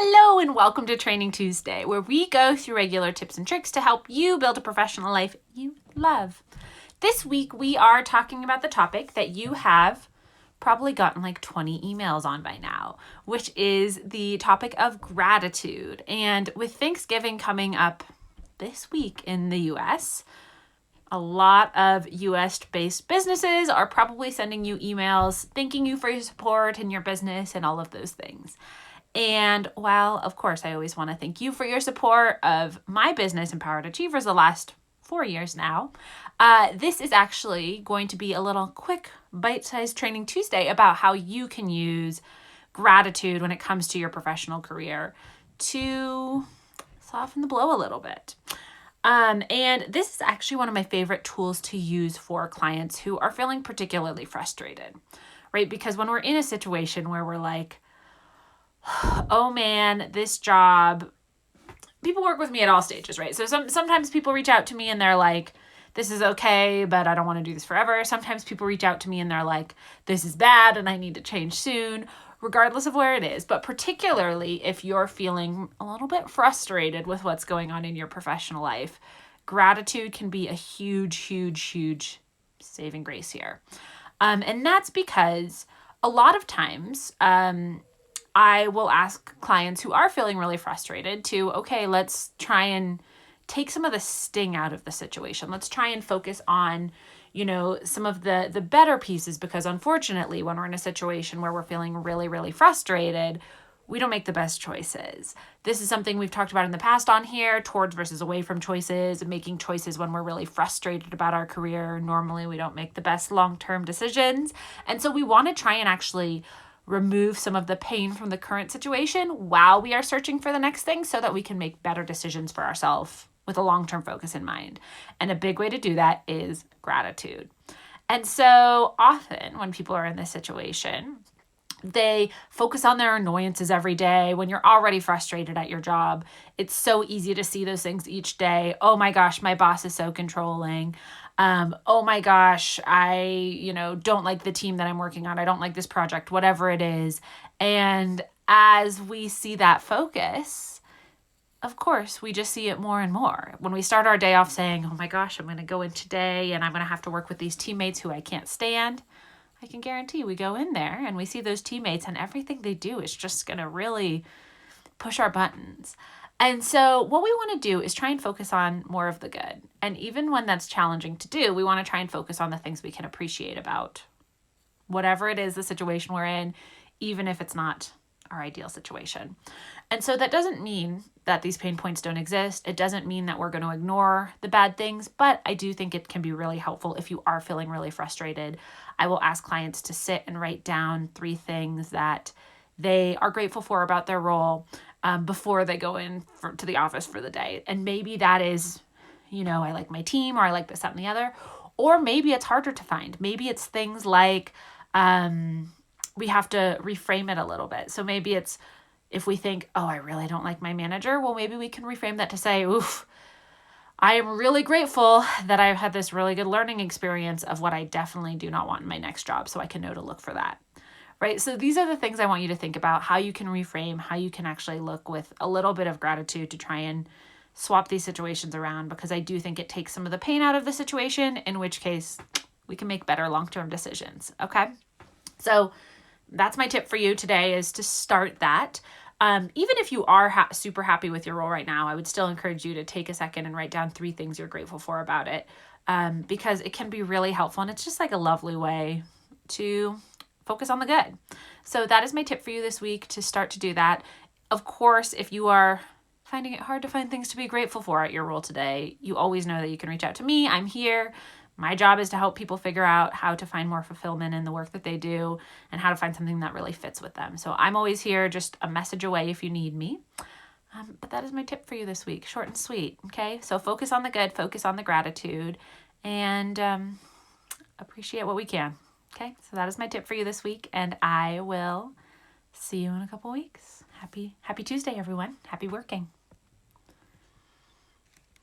Hello and welcome to Training Tuesday, where we go through regular tips and tricks to help you build a professional life you love. This week we are talking about the topic that you have probably gotten like 20 emails on by now, which is the topic of gratitude. And with Thanksgiving coming up this week in the US, a lot of US-based businesses are probably sending you emails thanking you for your support in your business and all of those things. And while, of course, I always want to thank you for your support of my business, Empowered Achievers, the last 4 years now, this is actually going to be a little quick bite-sized Training Tuesday about how you can use gratitude when it comes to your professional career to soften the blow a little bit. And this is actually one of my favorite tools to use for clients who are feeling particularly frustrated, right? Because when we're in a situation where we're like, oh man, this job, people work with me at all stages, right? So sometimes people reach out to me and they're like, this is okay, but I don't want to do this forever. Sometimes people reach out to me and they're like, this is bad and I need to change soon, regardless of where it is. But particularly if you're feeling a little bit frustrated with what's going on in your professional life, gratitude can be a huge, huge, huge saving grace here. And that's because a lot of times, I will ask clients who are feeling really frustrated to, okay, let's try and take some of the sting out of the situation. Let's try and focus on, some of the better pieces, because unfortunately, when we're in a situation where we're feeling really, really frustrated, we don't make the best choices. This is something we've talked about in the past on here, towards versus away from choices, making choices when we're really frustrated about our career. Normally, we don't make the best long-term decisions. And so we want to try and actually remove some of the pain from the current situation while we are searching for the next thing so that we can make better decisions for ourselves with a long-term focus in mind. And a big way to do that is gratitude. And so often when people are in this situation, they focus on their annoyances every day. When you're already frustrated at your job, it's so easy to see those things each day. Oh my gosh, my boss is so controlling. Oh my gosh, I, don't like the team that I'm working on. I don't like this project, whatever it is. And as we see that focus, of course, we just see it more and more. When we start our day off saying, oh my gosh, I'm going to go in today and I'm going to have to work with these teammates who I can't stand, I can guarantee we go in there and we see those teammates and everything they do is just going to really push our buttons. And so what we want to do is try and focus on more of the good. And even when that's challenging to do, we want to try and focus on the things we can appreciate about whatever it is, the situation we're in, even if it's not our ideal situation. And so that doesn't mean that these pain points don't exist. It doesn't mean that we're going to ignore the bad things, but I do think it can be really helpful if you are feeling really frustrated. I will ask clients to sit and write down 3 things that they are grateful for about their role before they go in to the office for the day. And maybe that is, I like my team, or I like this, that, and the other. Or maybe it's harder to find. Maybe it's things like we have to reframe it a little bit. So maybe it's, if we think, oh, I really don't like my manager, well, maybe we can reframe that to say, oof, I am really grateful that I've had this really good learning experience of what I definitely do not want in my next job, so I can know to look for that, right? So these are the things I want you to think about, how you can reframe, how you can actually look with a little bit of gratitude to try and swap these situations around, because I do think it takes some of the pain out of the situation, in which case we can make better long-term decisions, okay? So that's my tip for you today, is to start that. Even if you are super happy with your role right now, I would still encourage you to take a second and write down 3 things you're grateful for about it, because it can be really helpful. And it's just like a lovely way to focus on the good. So that is my tip for you this week, to start to do that. Of course, if you are finding it hard to find things to be grateful for at your role today, you always know that you can reach out to me. I'm here. My job is to help people figure out how to find more fulfillment in the work that they do and how to find something that really fits with them. So I'm always here, just a message away if you need me. But that is my tip for you this week, short and sweet, okay? So focus on the good, focus on the gratitude, and appreciate what we can, okay? So that is my tip for you this week, and I will see you in a couple weeks. Happy Tuesday, everyone. Happy working.